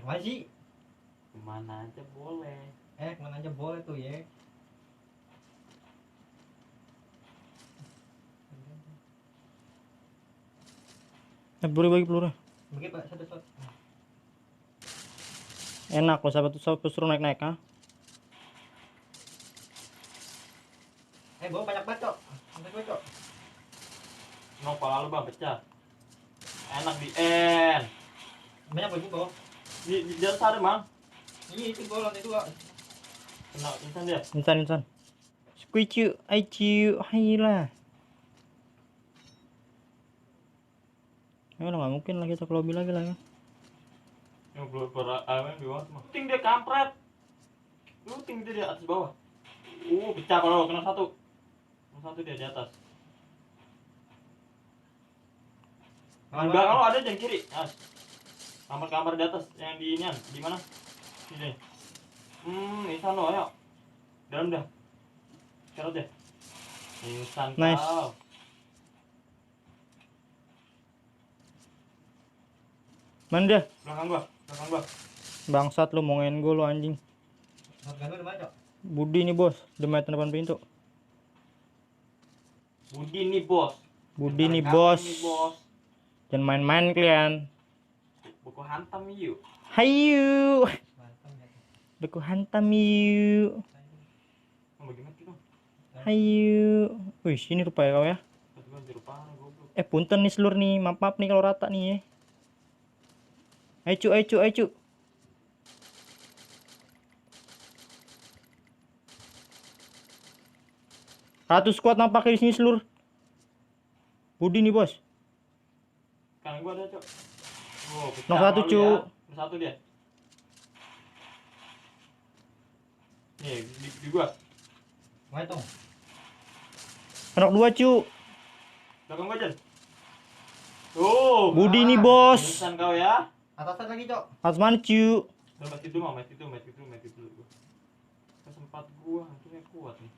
Masih. Kemana aja boleh. Kemana aja boleh tuh ya. Peluru bagi peluru. Bagi Pak, satu. Enak loh sahabat tuh suruh naik-naik ah. Bawa banyak banget, Cok. Banyak banget, Cok. Mau kepala lu bang pecah. Enak di N. Banyak bagi bawa. Di atas ada bang. Iya, itu bawa lantai 2. Kena insan dia. Insan. Squeeze aicu, hayilah. Ya udah nggak mungkin lah kita ke lobby lagi lah ya. Yang keluar ayam di bawah mah. Ting dia kampret. Ting dia di atas bawah. Pecah kalau kena satu. Kena satu dia di atas. Di belakang lo ada yang kiri. Mas. Kamar-kamar di atas yang di inian. Di mana? Sini. Insan lo ayo. Dalam dah. Kerot deh. Insan Nice. kau. Mana dia? Belakang gua. Bangsat lu mau ngen gua lu anjing. Harga lu di mana, Cok? Budi nih bos, demet depan pintu. Budi nih bos. Budi nih Kamu bos. nih bos. Jangan main-main kalian. Buku hantam yuk. Hayu. Mantap ya. Deku hantam yuk. Mau bagaimana gitu? Hayu. Wih, sini rupanya kau ya. Satu gua jeruk parah goblok. Punten nih seluruh nih, maaf nih kalau rata nih ya. Ayo cu. 100 squad nampaknya di sini seluruh. Budi nih bos. Kanan gua ada, Cok. Pecah Nok satu, malu Cu. ya. Nomor satu dia. Nih, di gua. Mana itu? Nok 2 cu. Belakang gua, Jan. Budi nih bos. Insan kau ya. Atasan lagi, Cok. Atas mana cu? Udah mati dulu, mati dulu gua. Kesempat gua, akhirnya kuat nih.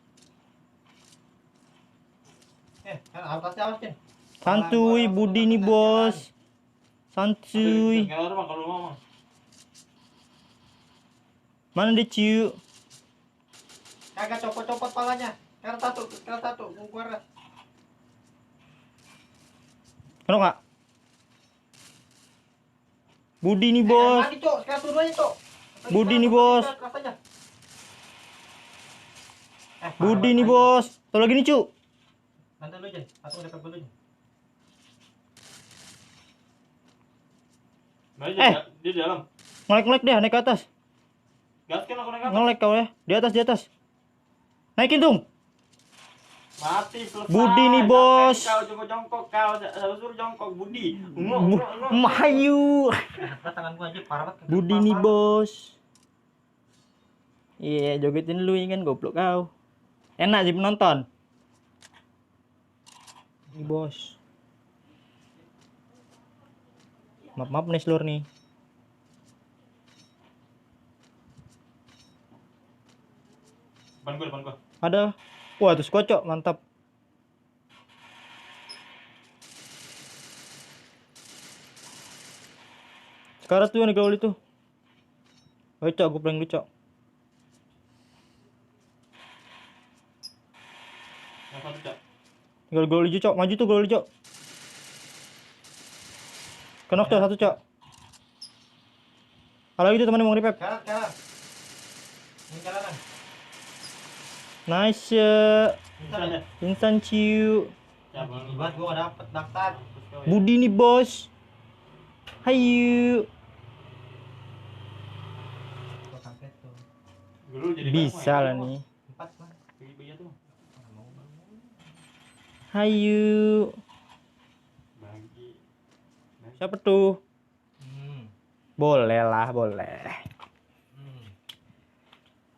Kan atasnya awas, Cin. Santuy, Budi nih bos. Santuy. Kalau rumah kalau mau. Mana dia cu? Kagak copot-copot palanya. Sekarang satu, keluar. Kenapa kak? Budi nih bos. Mati, Cok. Sekarang suruh aja, Cok. Budi nih bos. Budi nih bos. Satu lagi nih cu. Nanti lu, Cin. Satu dekat dulu. Dia di dalam. Ngelek deh, naik ke atas. Gaskin aku naik atas. Ngelek kau ya. Di atas. Naikin dong. Mati selesai. Budi nih bos. Kau jongkok kau suruh jongkok Budi. Mahayu. Tangan gua aja parah banget. Budi nih bos. Iya, jogetin lu kan goblok kau. Enak sih penonton. Nih bos. Maaf nih seluruh nih. Depan gua. Ada. Wah, tuh kocok, mantap. Sekarang tuh nih kalau itu. Ayo cok, gue prank lu cok. Yang satu, Cok. Tinggal gol hijau cok, maju tuh gol hijau. Kenok cok, satu cok. Kalau gitu teman mau nge-revive. Kanan. Ini jalanan. Nice. Insan ya. Insan ciu. Ya, Bang. Buat gua dapet daftar. Budi nih bos. Hayu. Gua kampret tuh. Dulu jadi Bisa lah nih. 4 mah. Bagi tuh. Hayu. Bagi. Siapa tuh? Hmm. Boleh lah, boleh.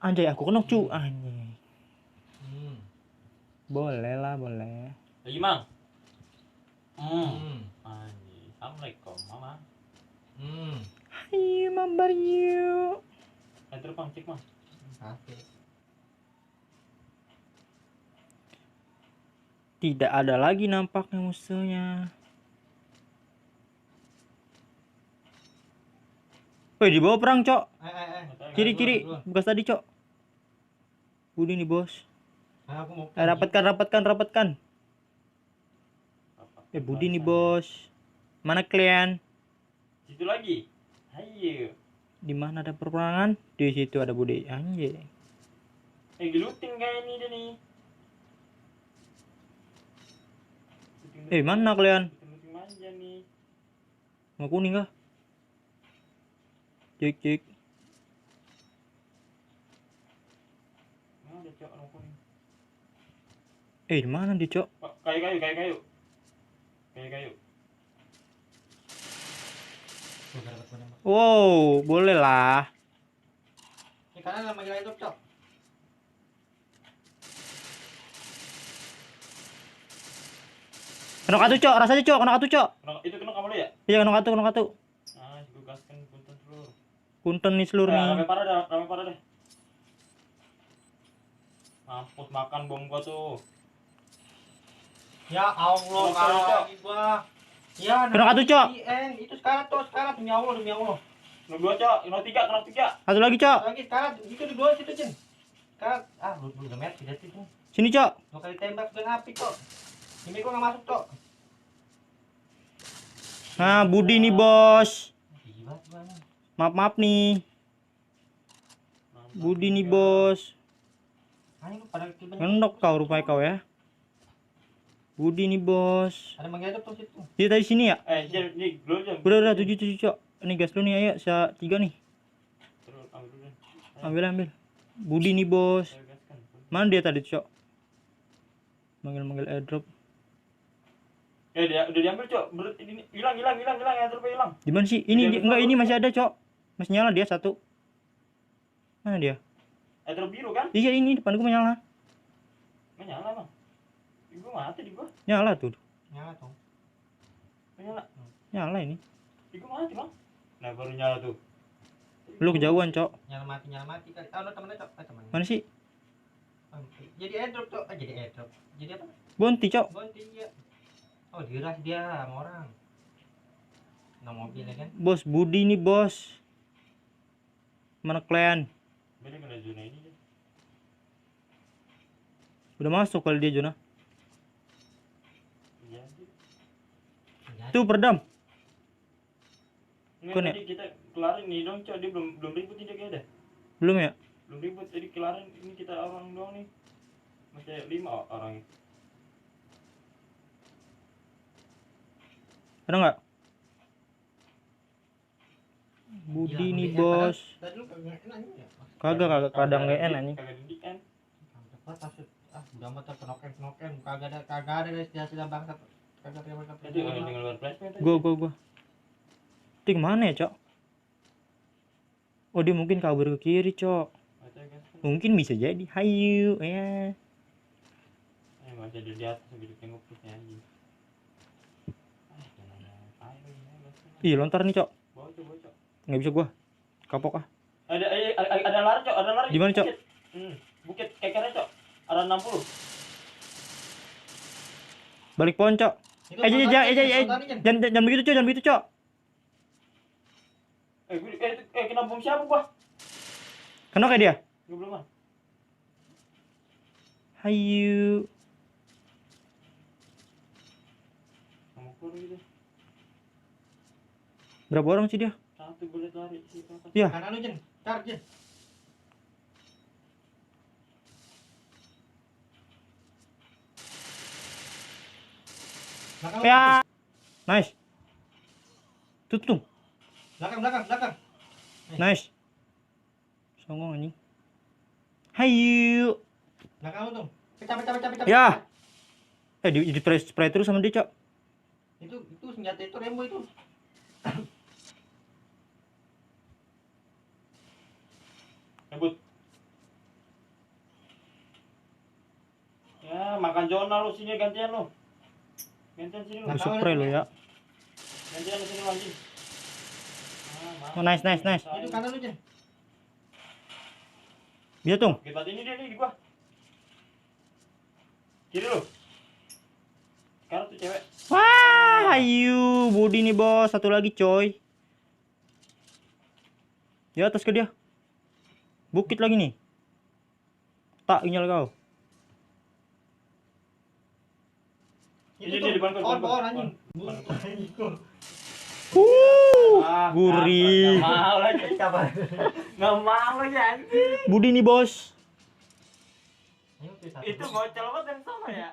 Anjay, aku kenok cu. Anjay. Boleh lah, boleh. Lagi, Mang. Anjir. Assalamualaikum, Mama. Hai, mabar you. Terus Bang, cek, Mang. Tidak ada lagi nampaknya musuhnya. Woi, di bawah perang, Cok. Kiri. Kiri, bekas tadi, Cok. Budi nih, Bos. Aku mau. Rapatkan. Budi nih, Bos. Mana kalian? Situ lagi. Ayo. Di mana ada peperangan? Di situ ada Budi. Anjir. Gelutin kayak ini dia nih. Mana kalian? Looting manja nih. Mau kuning kah? Cek. Mana ada cok orang kuning? Di mana dia, Cok? Kayu. Wow, boleh lah. Di kanan sama gila itu, Cok. Kena katu, Cok. Rasanya, Cok. Kena katu, Cok. Itu kena kamu ya? Iya, kena katu. Ah, gue gaskan punten seluruh. Punten nih seluruh nih. Rame parah deh. Mampus makan bom gua tuh. Ya Allah, Cok. lagi gua. Ya, Kena katu, Cok. Itu sekarang demi Allah. No 2 cok, no 3, kena 3. Satu lagi, Cok. Lagi sekarang itu di dua situ, Cin. Sekarang lu udah mati tidak itu. Sini, Cok. 2 kali tembak dengan api, kok. Ini gua enggak masuk, Cok. Nah, Budi nih, Bos. Gila gimana? Maaf nih. Budi nih, Bos. Ayo pada kiban. Ngendok kau rupanya kau ya. Budi nih, Bos. Ada mengedok tuh situ. Dia tadi sini ya? Nih, belum jam. Udah 7, Cok. Ini gas lu nih, ayo. Saya 3 nih. Terus ambil dulu. Ambil. Budi nih, Bos. Saya gaskan. Mana dia tadi, Cok? Manggil airdrop. Dia udah diambil, cok. Ini hilang ya, terus hilang. Di mana sih? Enggak, ini masih ada, Cok. Masih nyala dia satu. Mana dia? Terus biru kan? Iya, ini depan gua menyala. Menyala, Bang. Gua mati di gua. Nyala tuh. Nyala tuh. Menyala. Nyala ini. Gua mati, Bang. Nah, baru nyala tuh. Lu kejauhan, Cok. Nyala mati kali. Ah, temennya, Cok. Temennya. Mana sih? Jadi airdrop, Cok. Jadi airdrop. Jadi apa? Bonti, Cok. Bonti ya. Oh, diras dia sama orang. Nah, mobil ya kan. Bos, Budi nih, Bos. Mana kalian? Beda kena zona ini deh. Udah masuk kali dia zona. Iya. Tuh, peredam. Nggak, Kun ya? tadi kita kelarin nih dong, cok. Dia belum ribut ini kayaknya dah. Belum ya? Belum ribut, jadi kelarin ini kita orang doang nih. Masih 5 orang. Ada nggak? Budi nih, Bos. Tadi lu kagak enak ya. Kagak kadang nggak enak nih. Kagak didik kan? Udah mah terkenoken. Kagak ada dari hasil bangsat. Kagak terima kasih. Tadi udah tinggal luar flashpoint tadi. Gua. Ting mana ya, Cok? Oh, dia mungkin kabur ke kiri, Cok. Baca, guys. Mungkin bisa jadi. Hayu, ya. Masih ada di atas sambil ditengok terusnya anjing. Ih, lontar nih, Cok. Bawa cok. Nggak bisa gua. Kapok ah. Ada lari, cok. Ada lari. Di mana, Cok? Bukit kekernya, cok. Ada 60. Balik pohon, Cok. Jangan begitu, Cok. Kena bom siapa gua? Kena kayak dia. Gua belum ah. Hayu. Kamu keluar gitu. Berapa orang sih dia? Satu boleh lari sih ke atas. Ya. Kanan lu, Jen. Charge, Jen. Ya. Nice. Tutup. Belakang. Nice. Songong anjing. Hayu. Belakang lu tuh. Pecah. Ya. Di spray terus sama dia, Cok. Itu senjata itu Rembo itu. Rebut. Ya, makan zona lu sini gantian lu. Gantian sini lu. Gua spray lo ya. Gantian lu sini anjing. Oh, nice. Itu kanan lu, Jen. Bisa tuh. Hebat ini dia nih di gua. Kiri lu. Sekarang tuh cewek. Wah, hayu. Budi nih, Bos. Satu lagi, coy. Di atas ke dia. Bukit lagi nih. Tak inyal kau. Ini dia di depan kau. Pohon anjing. Gurih. Nggak mau lagi. Nggak mau lagi anjing. Budi nih bos. Ayo, tuh, satu. Itu bocil banget yang sama ya.